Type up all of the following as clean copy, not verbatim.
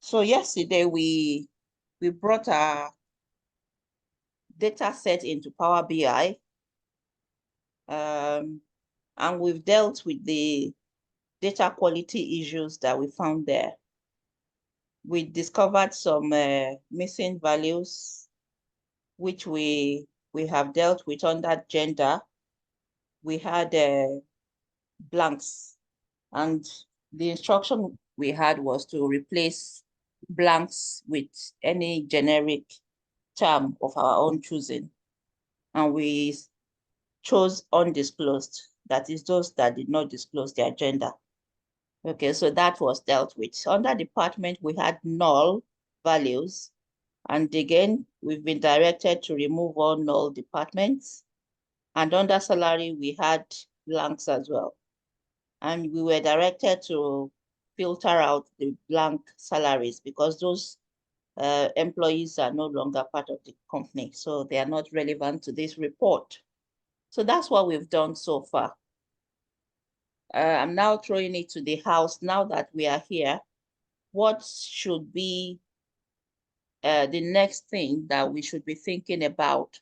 So yesterday we brought our data set into Power BI, and we've dealt with the data quality issues that we found there. We discovered some missing values, which we have dealt with under gender. We had blanks, and the instruction we had was to replace blanks with any generic term of our own choosing. And we chose undisclosed, that is those that did not disclose their gender. Okay, so that was dealt with. Under department, we had null values. And again, we've been directed to remove all null departments. And under salary, we had blanks as well. And we were directed to filter out the blank salaries because those employees are no longer part of the company. So they are not relevant to this report. So that's what we've done so far. I'm now throwing it to the house. Now that we are here, what should be the next thing that we should be thinking about?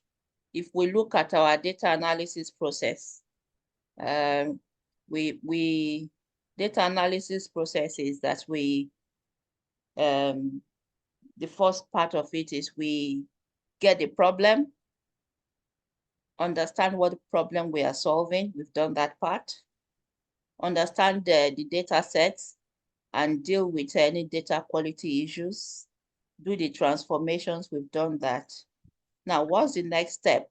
If we look at our data analysis process, data analysis process is that the first part of it is we get the problem, understand what problem we are solving. We've done that part. Understand the data sets and deal with any data quality issues. Do the transformations. We've done that. Now, what's the next step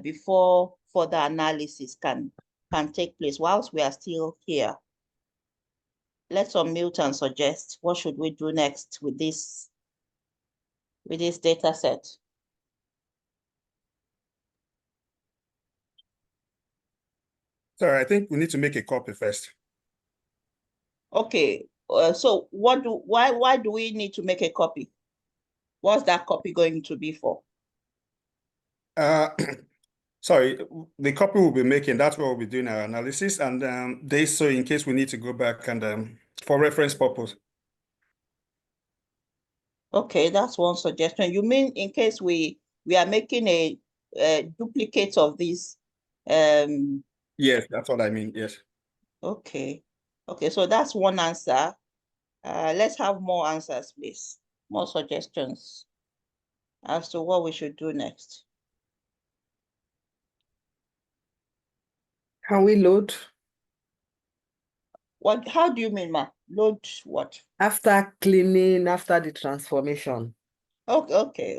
before further analysis can take place whilst we are still here? Let's unmute and suggest what should we do next with this data set. Sorry, I think we need to make a copy first. Okay, so why do we need to make a copy? What's that copy going to be for? Sorry, the copy we'll be making, that's what we'll be doing our analysis, and so in case we need to go back and for reference purpose. Okay, that's one suggestion. You mean in case we are making a duplicate of this? Yes, that's what I mean, yes. Okay, so that's one answer. Let's have more answers, please. More suggestions as to what we should do next. Can we load? What? How do you mean, ma? Load what? After cleaning, after the transformation. Okay.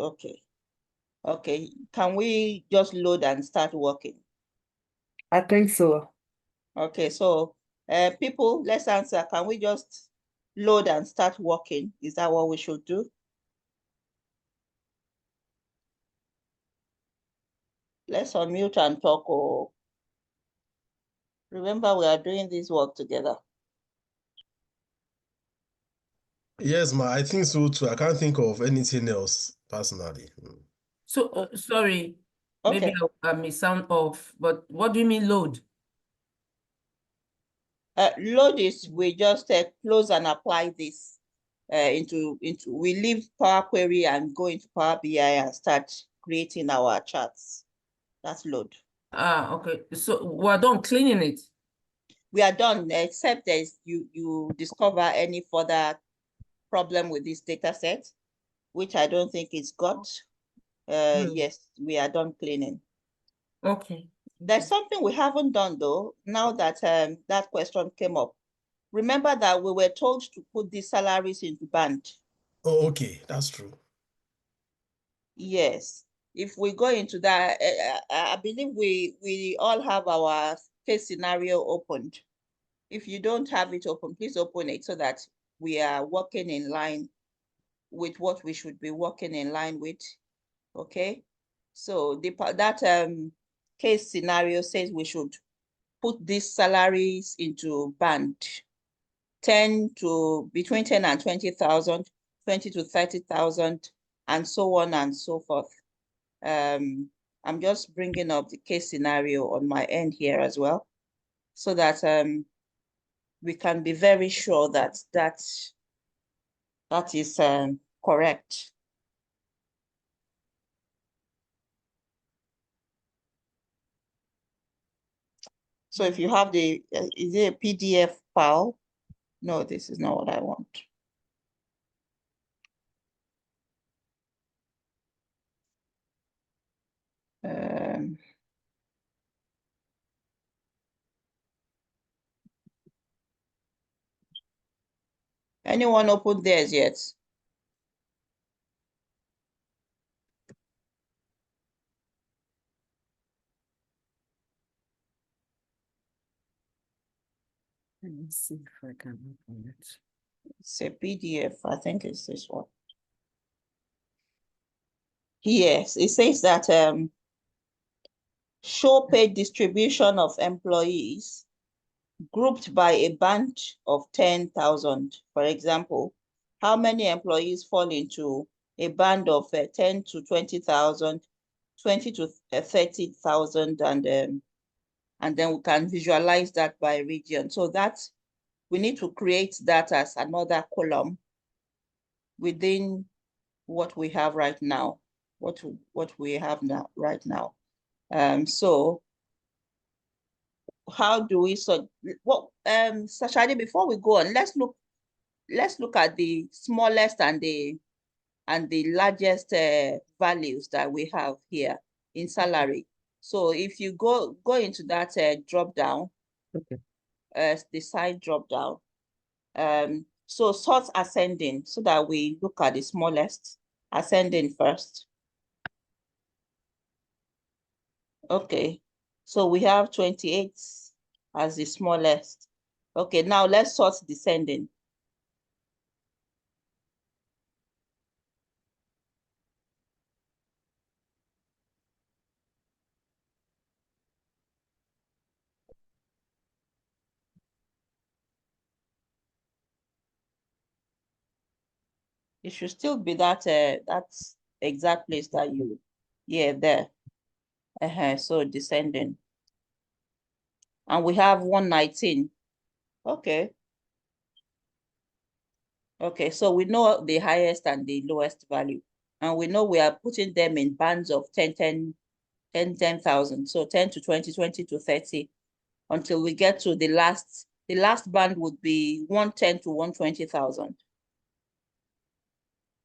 Can we just load and start working? I think so. Okay, so people, let's answer. Can we just load and start working? Is that what we should do? Let's unmute and talk. Oh, remember, we are doing this work together. Yes, ma, I think so too. I can't think of anything else personally. So, sorry, Okay. maybe I may sound off, but what do you mean load? Load is we just close and apply this into we leave Power Query and go into Power BI and start creating our charts. That's load. Okay. So we're done cleaning it. We are done, except there's you discover any further problem with this data set, which I don't think it's got. Yes, we are done cleaning. Okay. There's something we haven't done though, now that that question came up. Remember that we were told to put the salaries into band. Oh, okay, that's true. Yes. If we go into that, I believe we all have our case scenario opened. If you don't have it open, please open it so that we are working in line with what we should be working in line with. Okay. So that case scenario says we should put these salaries into band 10 to between 10 and 20,000, 20 to 30,000, and so on and so forth. I'm just bringing up the case scenario on my end here as well, so that we can be very sure that That is correct. So if you have the, is it a PDF file? No, this is not what I want. Anyone open theirs yet? Let me see if I can open it. It's a PDF. I think it's this one. Yes, it says that show paid distribution of employees grouped by a band of 10,000. For example, how many employees fall into a band of 10 to 20,000, 20 to 30,000, and then we can visualize that by region. So that's, we need to create that as another column within what we have right now, what we have now right now. So how do we, so what, Sashadi, before we go on, let's look at the smallest and the largest values that we have here in salary. So if you go into that drop down, Okay. the side drop down, so sort ascending, so that we look at the smallest, ascending first. Okay, so we have 28 as the smallest. Okay, now let's sort descending. It should still be that exact place that you, yeah, there. So descending. And we have 119. Okay. Okay, so we know the highest and the lowest value. And we know we are putting them in bands of 10,000. So 10 to 20, 20 to 30, until we get to the last band would be 110 to 120,000.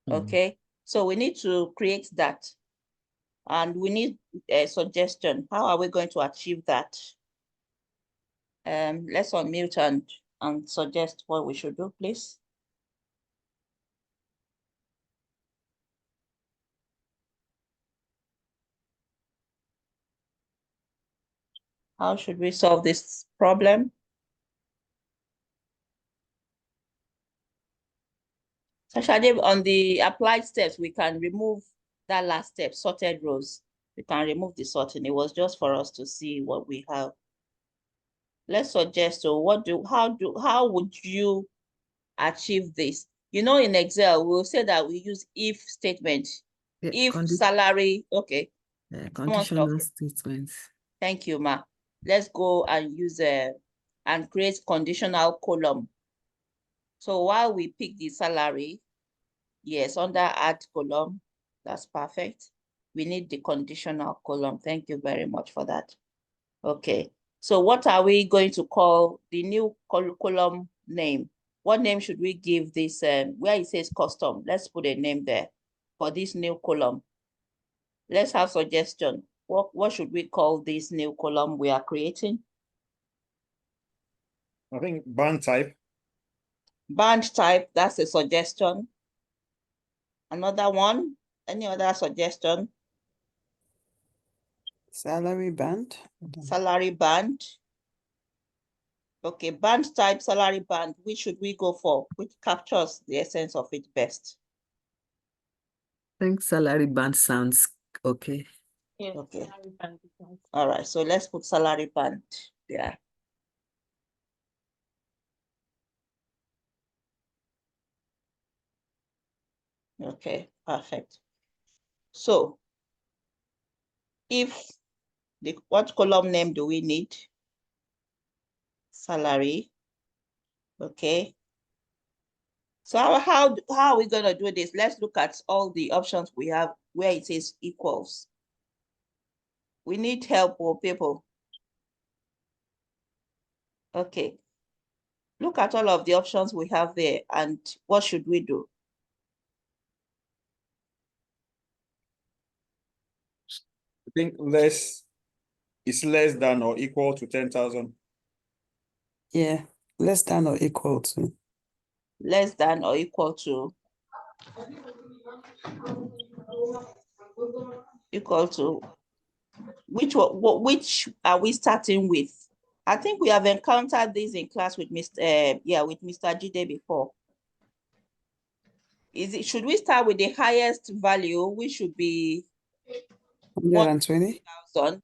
Okay, so we need to create that. And we need a suggestion. How are we going to achieve that? Let's unmute and suggest what we should do, please. How should we solve this problem? So Shade, on the applied steps, we can remove that last step, sorted rows. We can remove the sorting. It was just for us to see what we have. Let's suggest, so how would you achieve this? You know, in Excel, we'll say that we use if statement. Yeah, If salary, okay. conditional statements. Thank you, Ma. Let's go and use and create conditional column. So while we pick the salary, yes, under add column, that's perfect. We need the conditional column. Thank you very much for that. Okay, so what are we going to call the new column name? What name should we give this, where it says custom? Let's put a name there for this new column. Let's have suggestion. What should we call this new column we are creating? I think band type. Band type, that's a suggestion. Another one, any other suggestion? Salary band. Salary band. Okay, band type, salary band, which should we go for? Which captures the essence of it best? I think salary band sounds okay. Yeah, Okay. salary band becomes- All right, so let's put salary band there. Okay, perfect. So if what column name do we need? Salary. Okay. So how are we gonna do this? Let's look at all the options we have where it says equals. We need help, or people. Okay. Look at all of the options we have there, and what should we do? I think less is less than or equal to 10,000. Yeah, less than or equal to. Less than or equal to which which are we starting with? I think we have encountered this in class with Mr. Jide before. Should we start with the highest value, which should be 120? 1,000,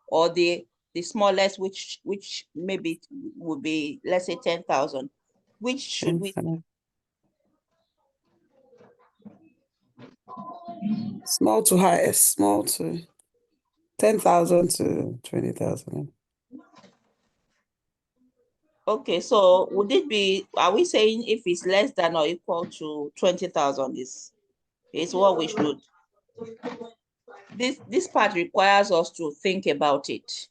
or the smallest, which maybe would be, let's say, 10,000? Which should we? Small to highest, small to 10,000 to 20,000. Okay, so would it be, are we saying if it's less than or equal to 20,000 is what we should? This part requires us to think about it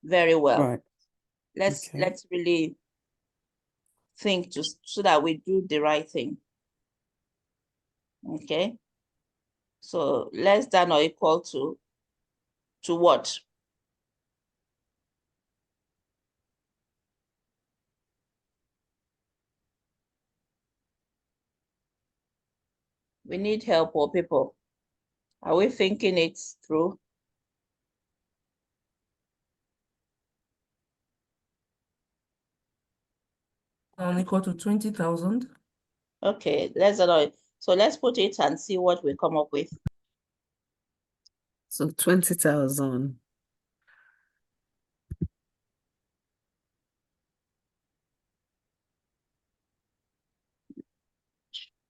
very well. Right. Let's Okay. really think so that we do the right thing. Okay. So less than or equal to what? We need help, or people. Are we thinking it through? Equal to 20,000. Okay, so let's put it and see what we come up with. So 20,000.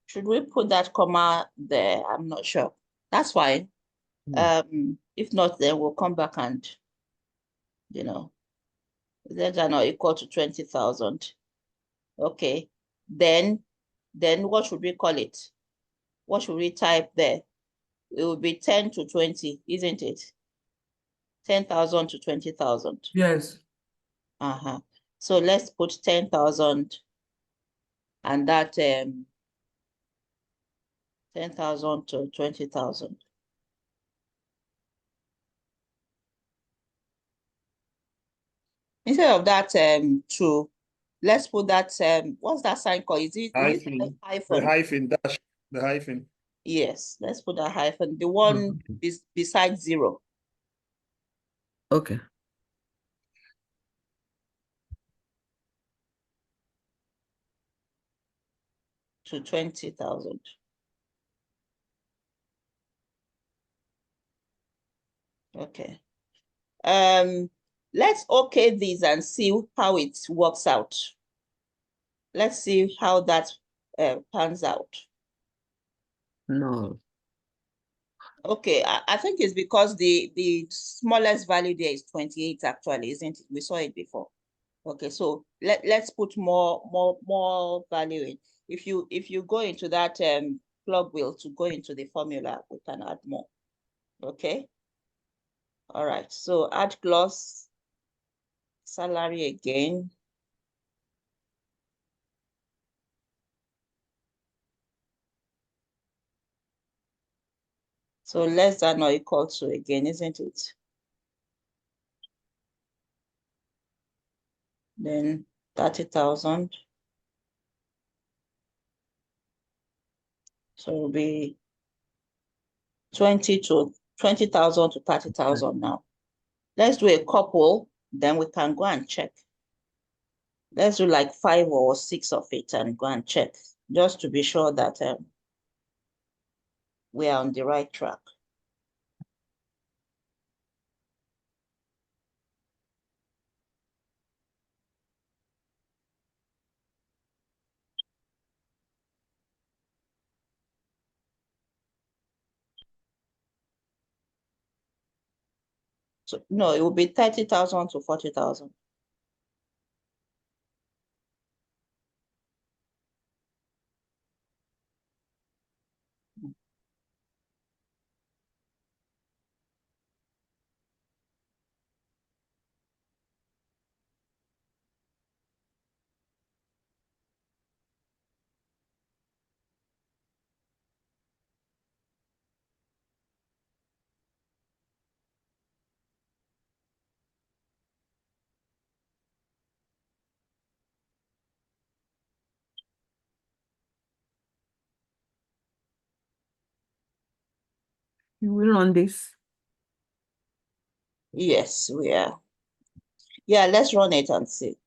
Should we put that comma there? I'm not sure. That's fine. If not, then we'll come back and, less than or equal to 20,000. Okay. Then what should we call it? What should we type there? It would be 10 to 20, isn't it? 10,000 to 20,000. Yes. So let's put 10,000 and that 10,000 to 20,000. Instead of that two, let's put that what's that sign called? Is it Hyphen. hyphen? The hyphen dash. The hyphen. Yes, let's put a hyphen. The one beside 0. Okay. To 20,000. Okay. Let's okay this and see how it works out. Let's see how that pans out. No. Okay, I think it's because the smallest value there is 28 actually, isn't it? We saw it before. Okay, so let's put more value in. If you go into that plug wheel to go into the formula, we can add more. Okay. All right, so add clause salary again. So less than or equal to again, isn't it? Then 30,000. So it'll be 20,000 to 30,000 now. Let's do a couple, then we can go and check. Let's do like 5 or 6 of it and go and check, just to be sure that we are on the right track. So no, it will be 30,000 to 40,000. We run this. Yes, we are. Yeah, let's run it and see.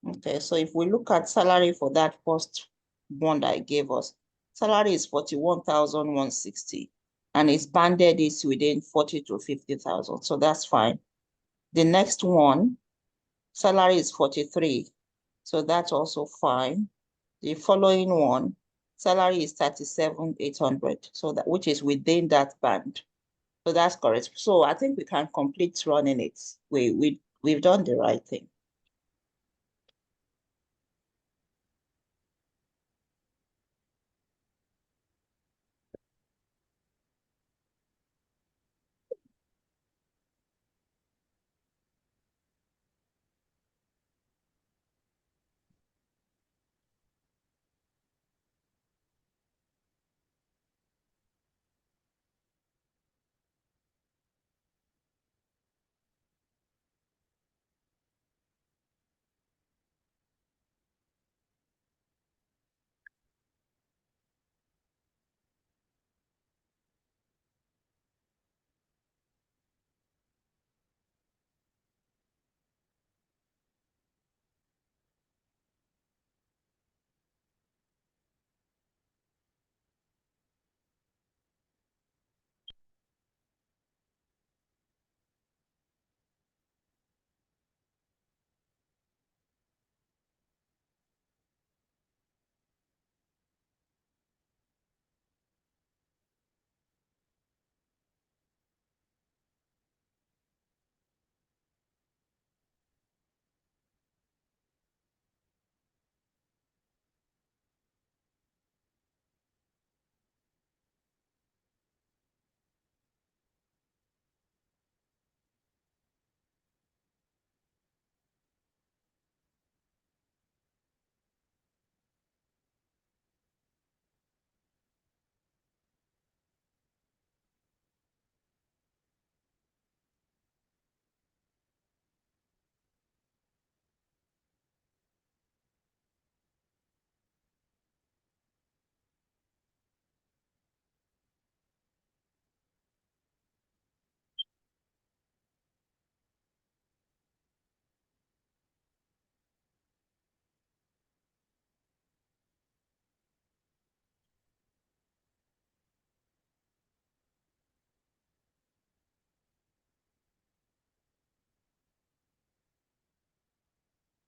Okay, so if we look at salary for that first one that it gave us, salary is 41,160 and it's banded is within 40 to 50,000. So that's fine. The next one, salary is 43. So that's also fine. The following one, salary is 37,800. So that which is within that band. So that's correct. So I think we can complete running it. We've done the right thing.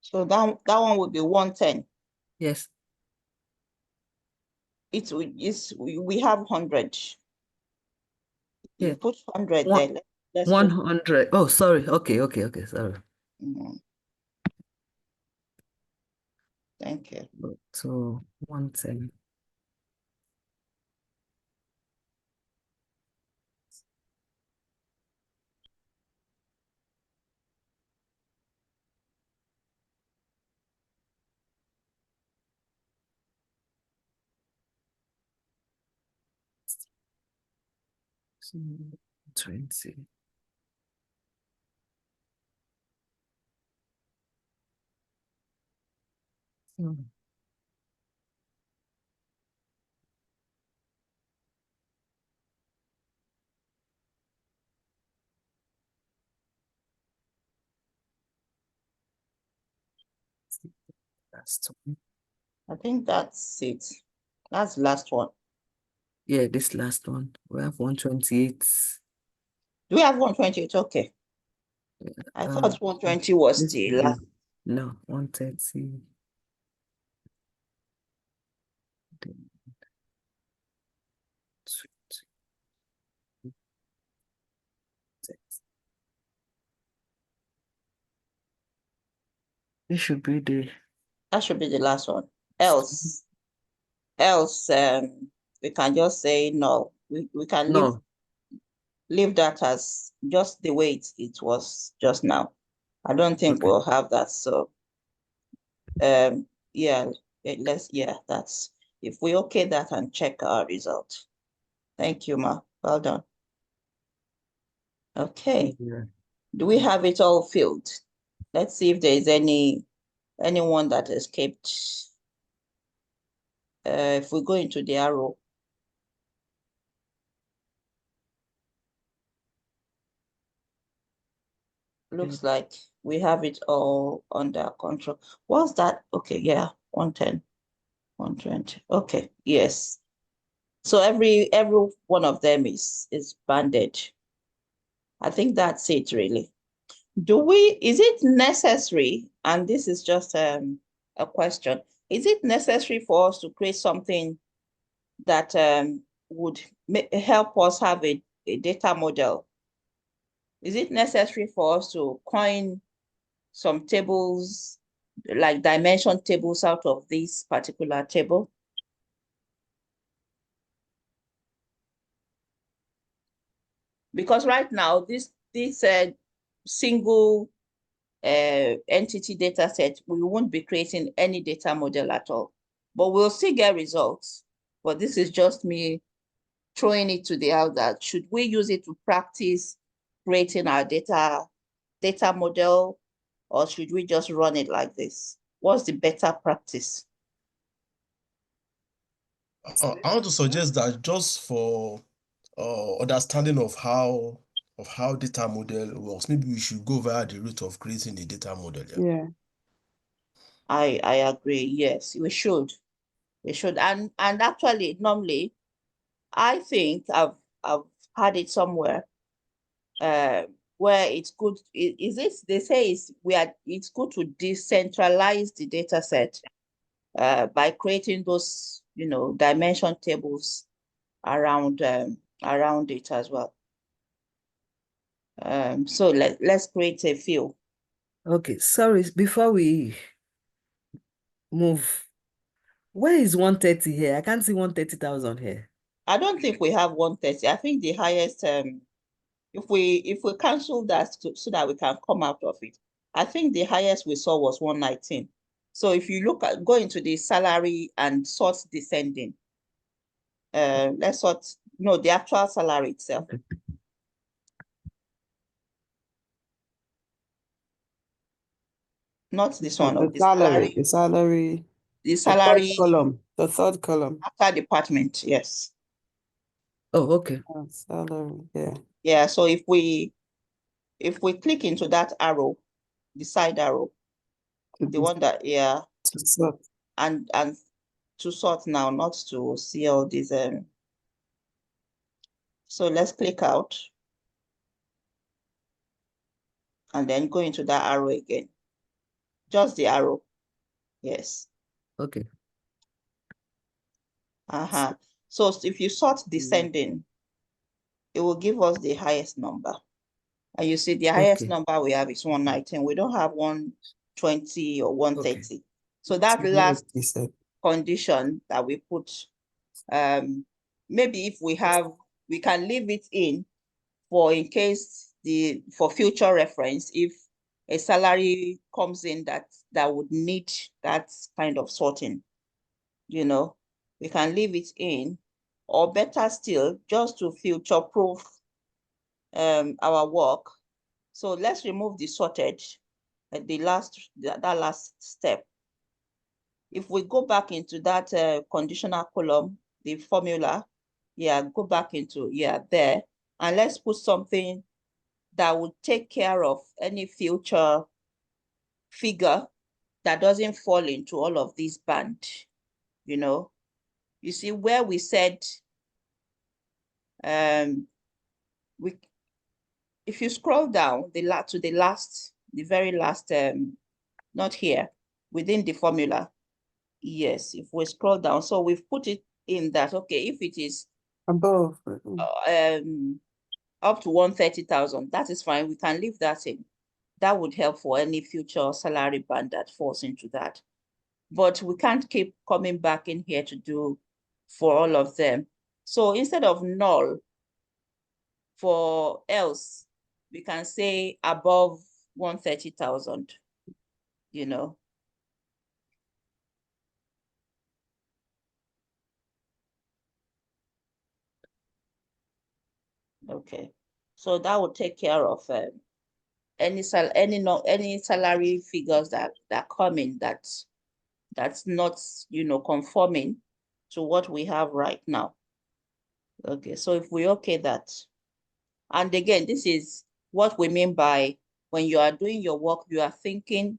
So that one would be 110. Yes. We have 100. Yeah. You put 100 One- there. Let's 100. Oh, sorry. Okay, sorry. Thank you. So 110. So 20. So last one. I think that's it. That's the last one. Yeah, this last one. We have 128. Do we have 128? Okay. I thought 120 was This the is last. no 130. This should be the That should be the last one. Else, we can just say no. We can no. leave that as just the way it was just now. I don't think Okay. we'll have that. So yeah, that's if we okay that and check our result. Thank you, Ma. Well done. Okay. Yeah. Do we have it all filled? Let's see if there is anyone that escaped. If we go into the arrow, Looks like we have it all under control. What's that? Okay, yeah, 110, 120. Okay, yes. So every one of them is banded. I think that's it really. Is it necessary, and this is just a question, is it necessary for us to create something that would help us have a data model? Is it necessary for us to coin some tables, like dimension tables out of this particular table? Because right now, this single entity data set, we won't be creating any data model at all, but we'll still get results. But this is just me throwing it to the out that should we use it to practice creating our data model, or should we just run it like this? What's the better practice? I want to suggest that just for understanding of how data model works, maybe we should go via the route of creating a data model. Yeah. I agree. Yes, we should. We should. And actually, normally, I think I've had it somewhere where it's good. Is it? They say it's good to decentralize the data set by creating those, dimension tables around it as well. So let's create a few. Okay, sorry, before we move, where is 130 here? I can't see 130,000 here. I don't think we have 130. I think the highest, if we cancel that so that we can come out of it, I think the highest we saw was 119. So if you go into the salary and sort descending, let's sort, no, the actual salary itself. Not this one, The the salary, salary. the salary, The the third salary column, the third column. after department, yes. Oh, okay. Salary, yeah. Yeah, so if we click into that arrow, the side arrow, the one that, yeah, To sort. and to sort now, not to see all these. So let's click out and then go into that arrow again. Just the arrow. Yes. Okay. So if you sort descending, it will give us the highest number. And you see the highest number we have is 119. We don't have 120 or 130. Okay. So that last condition that we put, maybe if we can leave it in in case for future reference, if a salary comes in that would need that kind of sorting, we can leave it in, or better still, just to future proof our work. So let's remove the sorted at that last step. If we go back into that conditional column, the formula, go back into, there, and let's put something that would take care of any future figure that doesn't fall into all of these band, You see where we said, if you scroll down to the very last, not here, within the formula, yes, if we scroll down, so we've put it in that, okay, if it is above, up to 130,000, that is fine, we can leave that in. That would help for any future salary band that falls into that. But we can't keep coming back in here to do for all of them. So instead of null, for else, we can say above 130,000, Okay, so that would take care of any salary figures that come in that's not conforming to what we have right now. Okay, so if we okay that, and again, this is what we mean by when you are doing your work, you are thinking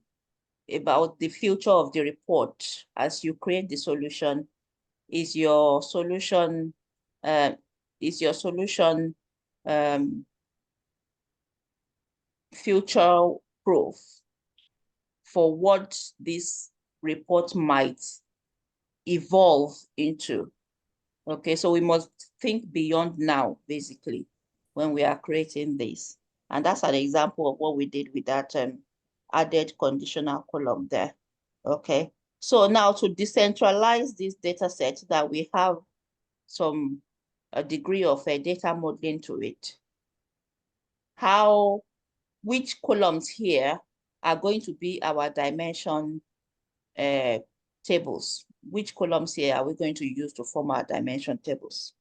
about the future of the report as you create the solution. Is your solution future proof for what this report might evolve into? Okay, so we must think beyond now, basically, when we are creating this. And that's an example of what we did with that added conditional column there. Okay, so now to decentralize this data set that we have a degree of data modeling to it. Which columns here are going to be our dimension tables? Which columns here are we going to use to form our dimension tables?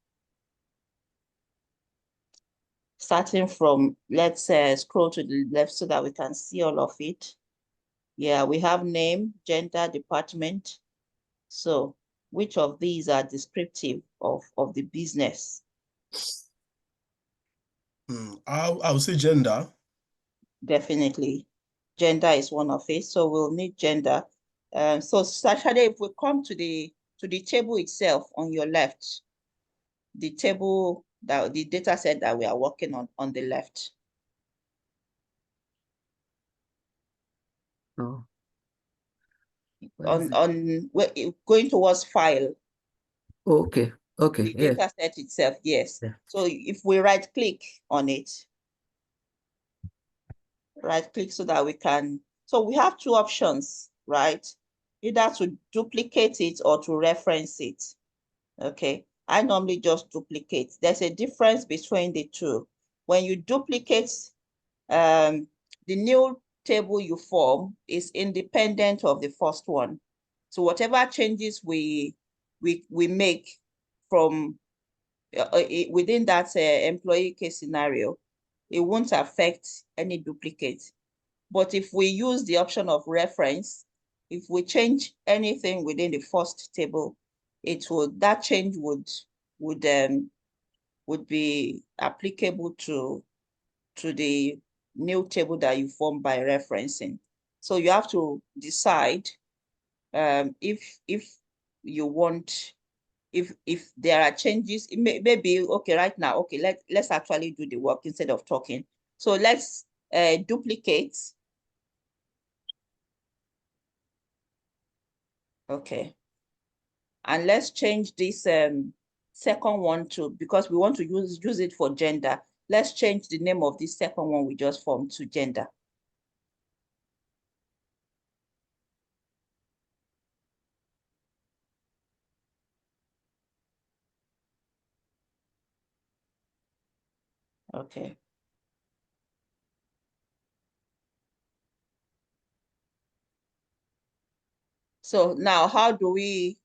Starting from, let's scroll to the left so that we can see all of it. Yeah, we have name, gender, department. So which of these are descriptive of the business? I would say gender. Definitely. Gender is one of it. So we'll need gender. So Sashade, if we come to the table itself on your left, the table, the data set that we are working on the left. Oh. Going towards file. Okay. Okay. The Yeah. data set itself, yes. Yeah. So if we right click on it, right click so that we can, so we have two options, right? Either to duplicate it or to reference it. Okay, I normally just duplicate. There's a difference between the two. When you duplicate, the new table you form is independent of the first one. So whatever changes we make from within that employee case scenario, it won't affect any duplicate. But if we use the option of reference, if we change anything within the first table, that change would be applicable to the new table that you form by referencing. So you have to decide if you want, if there are changes, it may be okay right now. Okay, let's actually do the work instead of talking. So let's duplicate. Okay. And let's change this second one to, because we want to use it for gender. Let's change the name of this second one we just formed to gender. Okay. So now how do we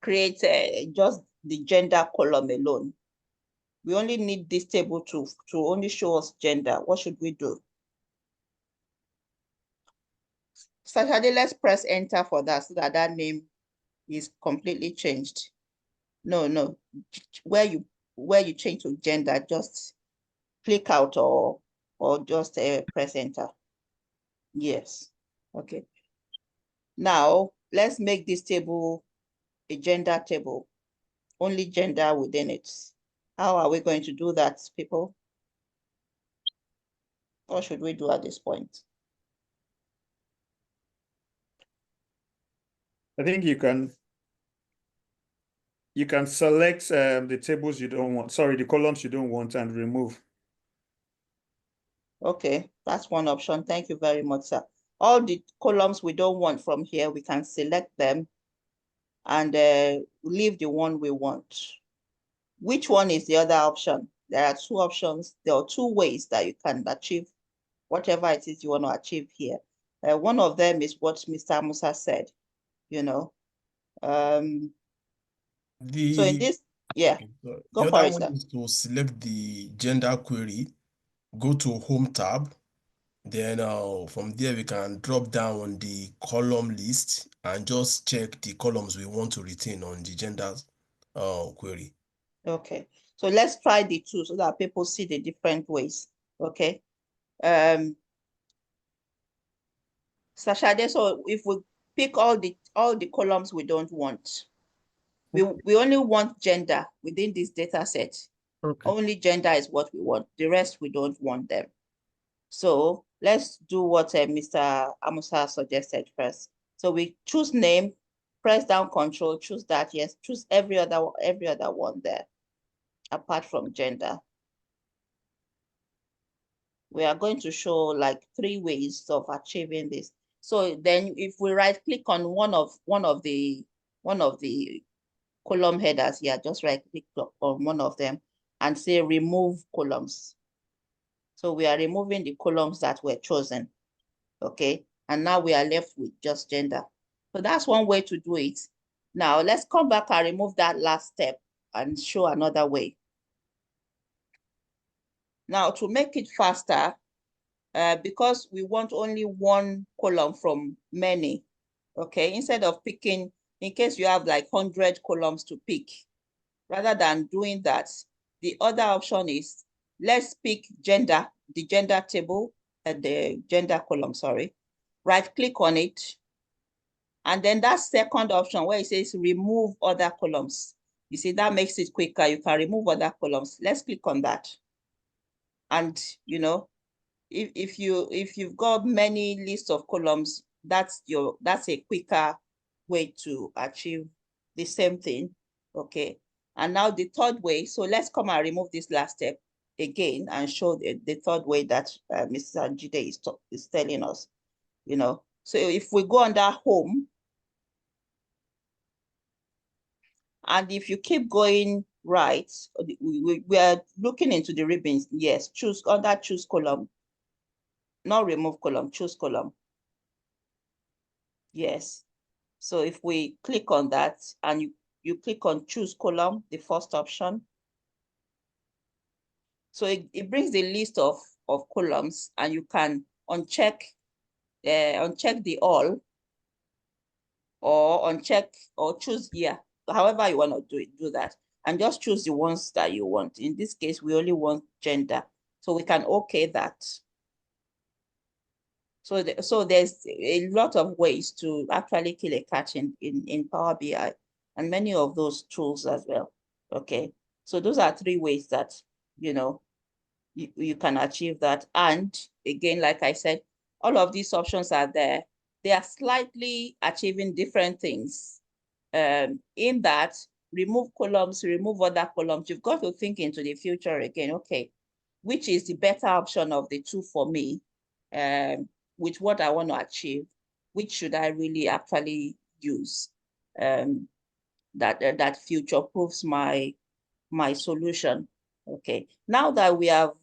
create just the gender column alone? We only need this table to only show us gender. What should we do? Saturday, let's press enter for that so that name is completely changed. No, where you change to gender, just click out or just press enter. Yes, okay. Now let's make this table a gender table, only gender within it. How are we going to do that, people? What should we do at this point? I think you can select the tables you don't want, sorry, the columns you don't want, and remove. Okay, that's one option. Thank you very much, sir. All the columns we don't want from here, we can select them and leave the one we want. Which one is the other option? There are two options. There are two ways that you can achieve whatever it is you want to achieve here. One of them is what Mr. Musa said, you know. So in this, yeah, the go for other it, one sir. is to select the gender query, go to Home tab, then from there we can drop down on the column list and just check the columns we want to retain on the gender query. Okay, so let's try the two so that people see the different ways. Okay, Sashade, so if we pick all the columns we don't want, we only want gender within this data set. Okay. Only gender is what we want. The rest, we don't want them. So let's do what Mr. Amusa suggested first. So we choose name, press down control, choose that, yes, choose every other one there, apart from gender. We are going to show like 3 ways of achieving this. So then if we right click on one of the column headers here, just right click on one of them and say remove columns. So we are removing the columns that were chosen, okay? And now we are left with just gender. So that's one way to do it. Now let's come back and remove that last step and show another way. Now to make it faster, because we want only one column from many, okay? Instead of picking, in case you have like 100 columns to pick, rather than doing that, the other option is, let's pick gender, the gender table, the gender column, sorry. Right click on it. And then that second option where it says remove other columns, you see, that makes it quicker. You can remove other columns. Let's click on that. And, you know, if you've got many lists of columns, that's a quicker way to achieve the same thing. Okay. And now the third way, so let's come and remove this last step again and show the third way that Mrs. Anjide is telling us, you know. So if we go under home, and if you keep going right, we are looking into the ribbons. Yes, choose under choose column, not remove column, choose column. Yes. So if we click on that and you click on choose column, the first option. So it brings the list of columns, and you can uncheck the all, or uncheck or choose here. However you want to do that, and just choose the ones that you want. In this case, we only want gender. So we can okay that. So there's a lot of ways to actually kill a cat in Power BI, and many of those tools as well. Okay, so those are 3 ways that, you know, you can achieve that. And again, like I said, all of these options are there. They are slightly achieving different things. In that, remove columns, remove other columns. You've got to think into the future again. Okay, which is the better option of the 2 for me? With what I want to achieve, which should I really actually use? That future proofs my solution. Okay, now that we have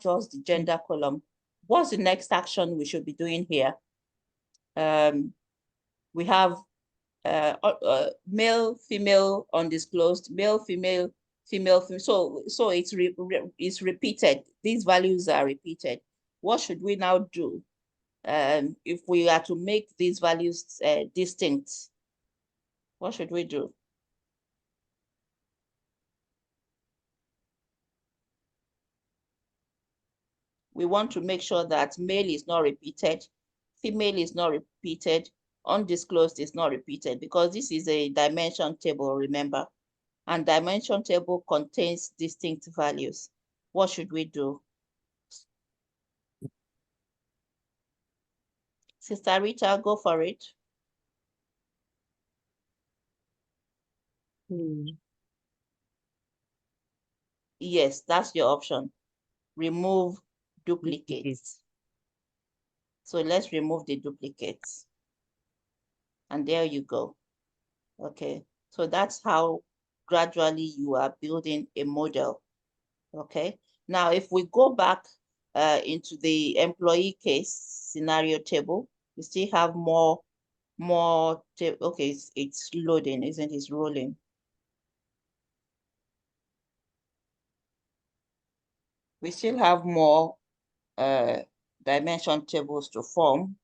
just the gender column, what's the next action we should be doing here? We have male, female, undisclosed, male, female, female, female. So it's repeated. These values are repeated. What should we now do if we are to make these values distinct? What should we do? We want to make sure that male is not repeated, female is not repeated, undisclosed is not repeated, because this is a dimension table, remember? And dimension table contains distinct values. What should we do? Sister Rita, go for it. Yes, that's your option. Remove duplicates. So let's remove the duplicates. And there you go. Okay, so that's how gradually you are building a model. Okay, now if we go back into the employee case scenario table, we still have more. Okay, it's loading, isn't it? It's rolling. We still have more dimension tables to form.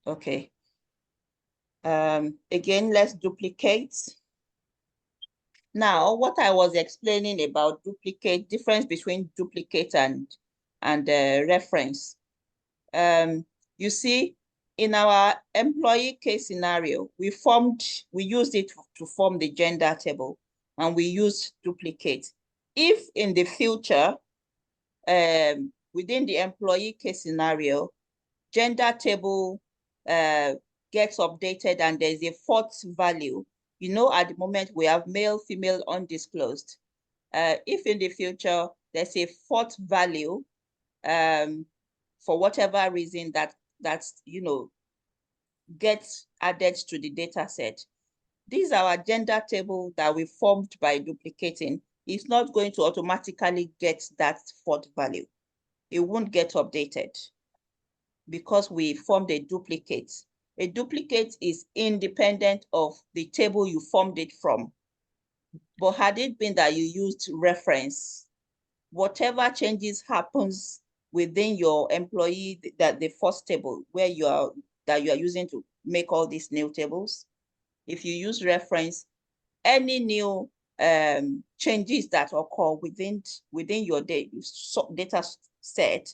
Okay. Again, let's duplicate. Now, what I was explaining about duplicate, difference between duplicate and reference. You see, in our employee case scenario, we used it to form the gender table, and we used duplicate. If in the future, within the employee case scenario, gender table gets updated and there's a fourth value, at the moment we have male, female, undisclosed. If in the future there's a fourth value, for whatever reason that's gets added to the data set, these are our gender table that we formed by duplicating. It's not going to automatically get that fourth value. It won't get updated because we formed a duplicate. A duplicate is independent of the table you formed it from. But had it been that you used reference, whatever changes happens within your employee, that the first table that you are using to make all these new tables, if you use reference, any new changes that occur within your data set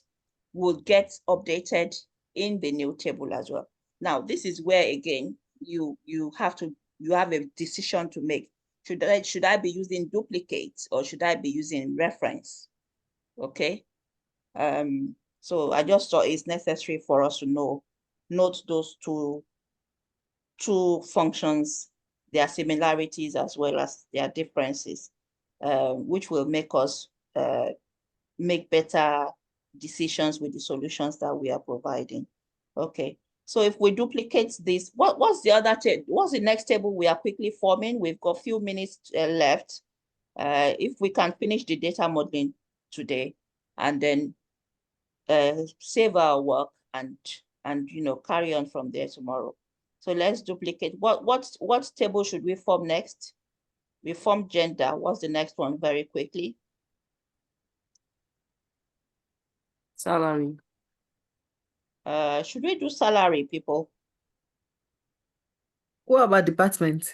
will get updated in the new table as well. Now, this is where again you have a decision to make. Should I be using duplicates or should I be using reference? Okay. So I just thought it's necessary for us to note those two functions, their similarities as well as their differences, which will make us make better decisions with the solutions that we are providing. Okay, so if we duplicate this, what's the next table we are quickly forming? We've got a few minutes left. If we can finish the data modeling today and then save our work and carry on from there tomorrow. So let's duplicate. What table should we form next? We form gender. What's the next one very quickly? Salary. Should we do salary, people? What about department?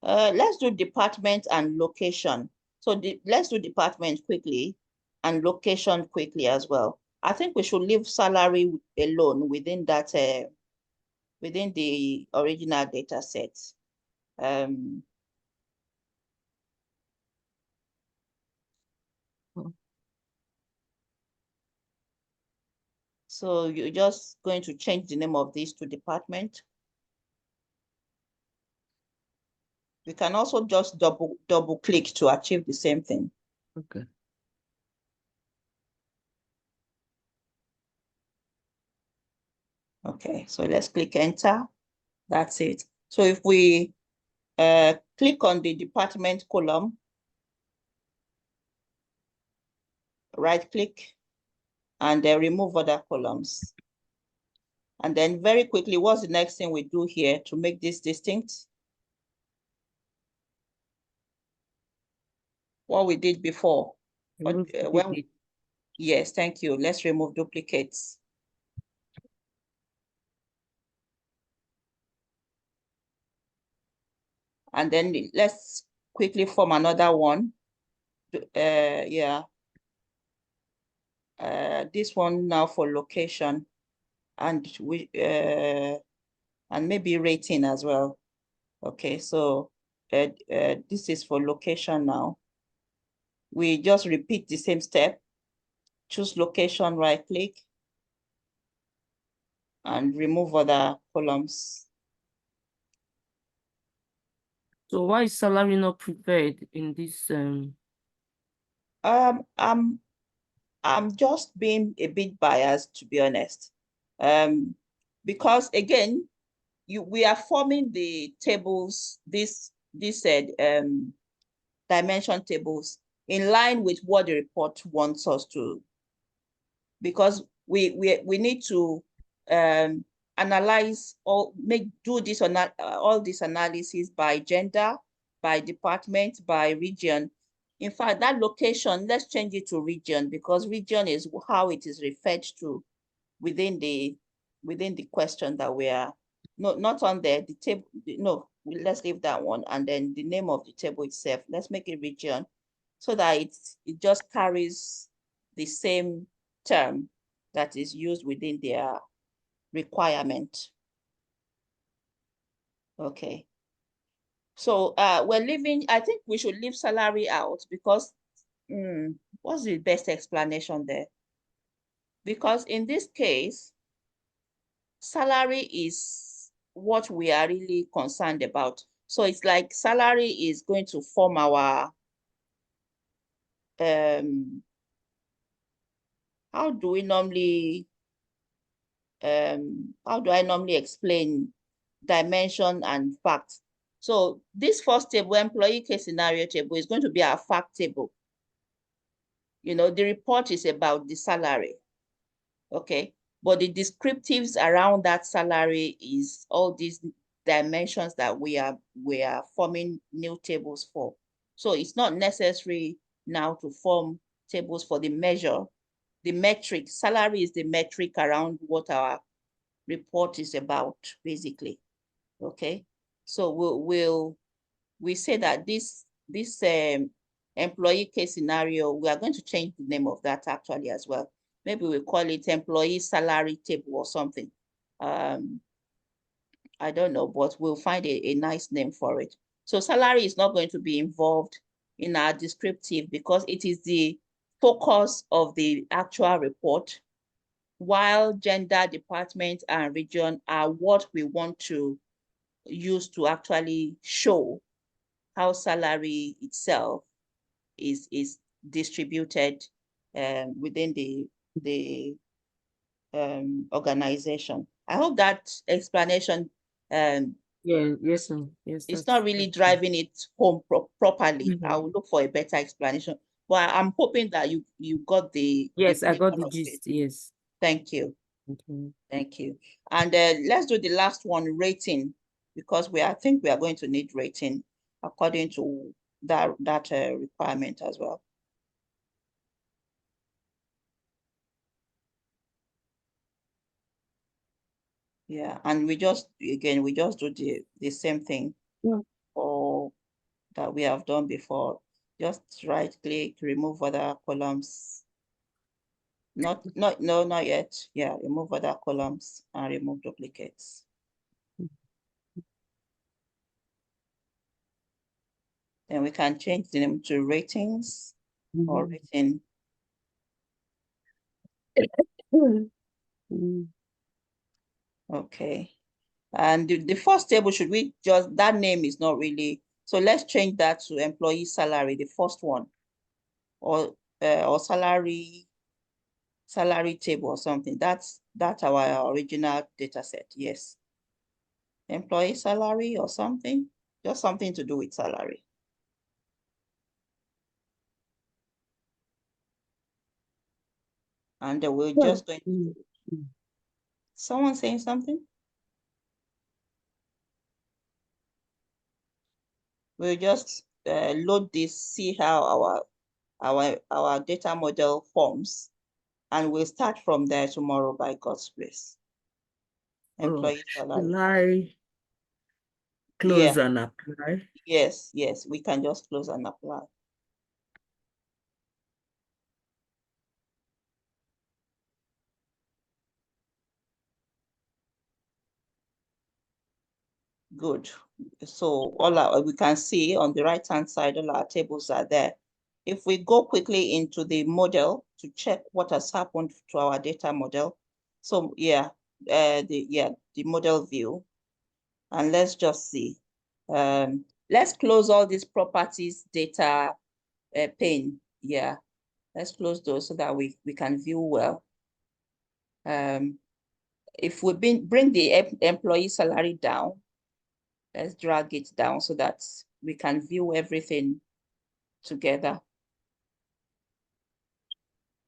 Let's do department and location. So let's do department quickly and location quickly as well. I think we should leave salary alone within that within the original data set. So you're just going to change the name of this to department. We can also just double click to achieve the same thing. Okay. Okay, so let's click enter. That's it. So if we click on the department column, right click, and then remove other columns. And then very quickly, what's the next thing we do here to make this distinct? What we did before. Yes, thank you. Let's remove duplicates. And then let's quickly form another one. This one now for location, and and maybe rating as well. Okay, so this is for location now. We just repeat the same step. Choose location, right click, and remove other columns. So why is salary not prepared in this? I'm just being a bit biased, to be honest. Because again, we are forming the tables, this dimension tables in line with what the report wants us to, because we need to analyze or do this all this analysis by gender, by department, by region. In fact, that location, let's change it to region, because region is how it is referred to within the question that we are not on there. The table, no, let's leave that one. And then the name of the table itself, let's make it region, so that it just carries the same term that is used within their requirement. Okay. So we're leaving, I think we should leave salary out because what's the best explanation there? Because in this case, salary is what we are really concerned about. So it's like salary is going to form our, how do I normally explain dimension and fact? So this first table, employee case scenario table, is going to be our fact table. You know, the report is about the salary, okay? But the descriptives around that salary is all these dimensions that we are forming new tables for. So it's not necessary now to form tables for the measure. The metric, salary is the metric around what our report is about, basically, okay? So we say that this employee case scenario, we are going to change the name of that actually as well. Maybe we call it employee salary table or something. I don't know, but we'll find a nice name for it. So salary is not going to be involved in our descriptive because it is the focus of the actual report, while gender, department, and region are what we want to use to actually show how salary itself is distributed within the organization. I hope that explanation Yes, it's that's not really driving it home properly. I will look for a better explanation. But I'm hoping that you got the yes, I got flavor the of gist. it. Yes. Thank you. Okay. Thank you. And let's do the last one, rating, because I think we are going to need rating according to that requirement as well. Yeah, and we just do the same thing or that we have done before. Just right click, remove other columns. No, not yet. Yeah, remove other columns and remove duplicates. Then we can change the name to ratings or rating. Okay. And the first table, should we just, that name is not really, so let's change that to employee salary, the first one, or salary table or something. That's our original data set. Yes. Employee salary or something, just something to do with salary. And we're just going to, someone saying something? We'll just load this, see how our data model forms, and we'll start from there tomorrow by God's grace. Employee salary. Shall I close and apply? Yes, we can just close and apply. Good. So we can see on the right-hand side, all our tables are there. If we go quickly into the model to check what has happened to our data model. So yeah, the model view. And let's just see. Let's close all these properties data pane. Yeah, let's close those so that we can view well. If we bring the employee salary down, let's drag it down so that we can view everything together.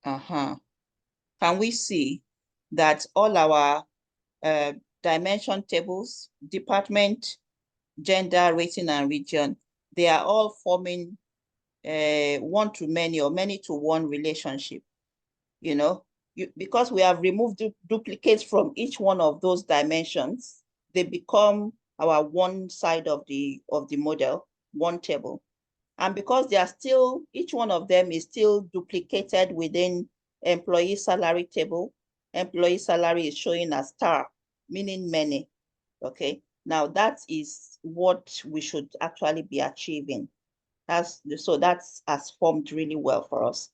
Can we see that all our dimension tables, department, gender, rating, and region, they are all forming one-to-many or many-to-one relationship, you know, because we have removed duplicates from each one of those dimensions, they become our one side of the model, one table. And because they are still, each one of them is still duplicated within employee salary table, employee salary is showing a star, meaning many, okay? Now that is what we should actually be achieving. So that's has formed really well for us.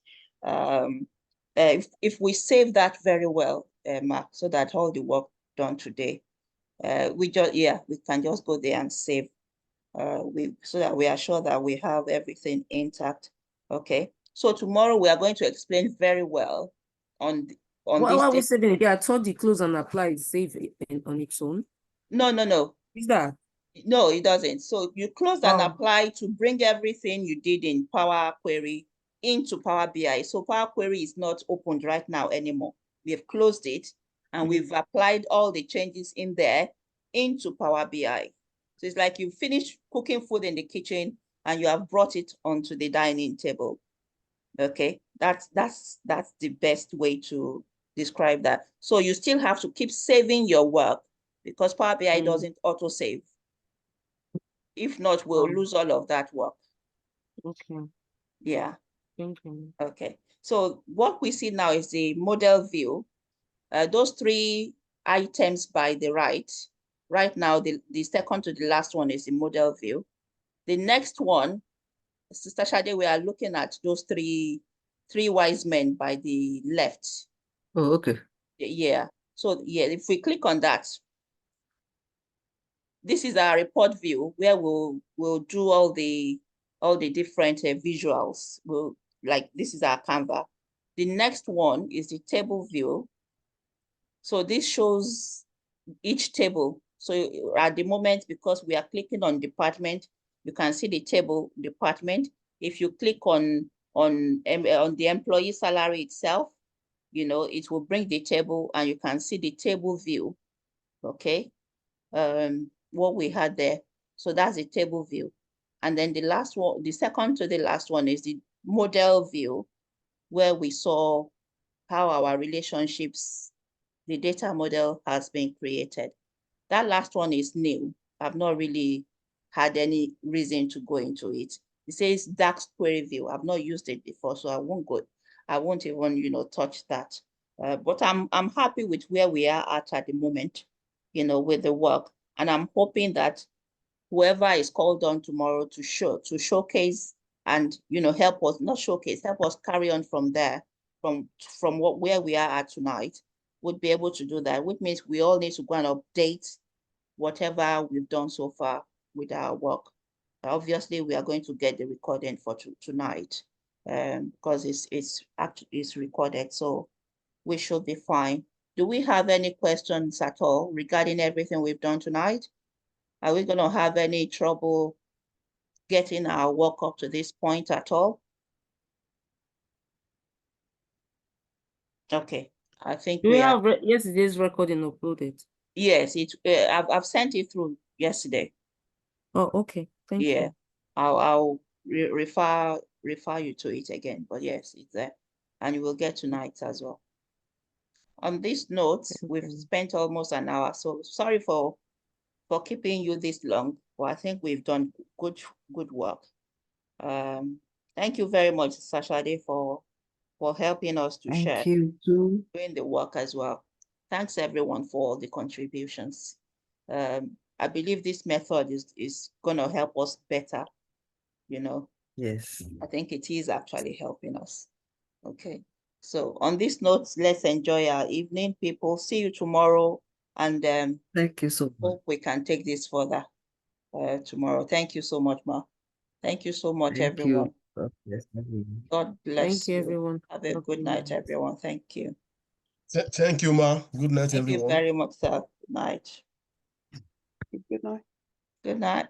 If we save that very well, Mark, so that all the work done today, we can just go there and save. So that we are sure that we have everything intact. Okay. So tomorrow we are going to explain very well on Why this. are we saving it? Yeah, I thought the close and apply is save on its own. No. Is that? No, it doesn't. So you close and Oh. apply to bring everything you did in Power Query into Power BI. So Power Query is not opened right now anymore. We have closed it and we've applied all the changes in there into Power BI. So it's like you finish cooking food in the kitchen and you have brought it onto the dining table. Okay, that's the best way to describe that. So you still have to keep saving your work because Power BI doesn't auto-save. If not, we'll lose all of that work. Okay. Yeah. Thank you. Okay. So what we see now is the model view. Those three items by the right now, the second to the last one is the model view. The next one, Sister Shade, we are looking at those three wise men by the left. Oh, okay. Yeah. So yeah, if we click on that, this is our report view where we'll do all the different visuals. This is our Canva. The next one is the table view. So this shows each table. So at the moment, because we are clicking on department, you can see the table department. If you click on the employee salary itself, it will bring the table and you can see the table view. Okay. What we had there. So that's the table view. And then the last one, the second to the last one is the model view, where we saw how our relationships, the data model has been created. That last one is new. I've not really had any reason to go into it. It says dark query view. I've not used it before, so I won't even, touch that. But I'm happy with where we are at the moment, with the work. And I'm hoping that whoever is called on tomorrow to showcase and help us carry on from there, from where we are at tonight, would be able to do that, which means we all need to go and update whatever we've done so far with our work. Obviously, we are going to get the recording for tonight, because it's recorded, so we should be fine. Do we have any questions at all regarding everything we've done tonight? Are we going to have any trouble getting our work up to this point at all? Okay, I think Do we have yesterday's recording uploaded? Yes, I've sent it through yesterday. Oh, okay. Thank you. I'll refer you to it again, but yes, it's there, and you will get tonight as well. On this note, we've spent almost an hour, so sorry for keeping you this long, but I think we've done good work. Thank you very much, Sashade, for helping us to share. Thank you too. Doing the work as well. Thanks everyone for all the contributions. I believe this method is gonna help us better, Yes. I think it is actually helping us. Okay. So on this note, let's enjoy our evening, people. See you tomorrow, and Thank you so much. hope we can take this further tomorrow. Thank you so much, Ma. Thank you so much, Thank everyone. you. God bless everyone. God bless Thank you, everyone. Have a good night, everyone. Thank you. Thank you, Ma. Good night, Thank you everyone. very much, sir. Good night. Good night. Good night.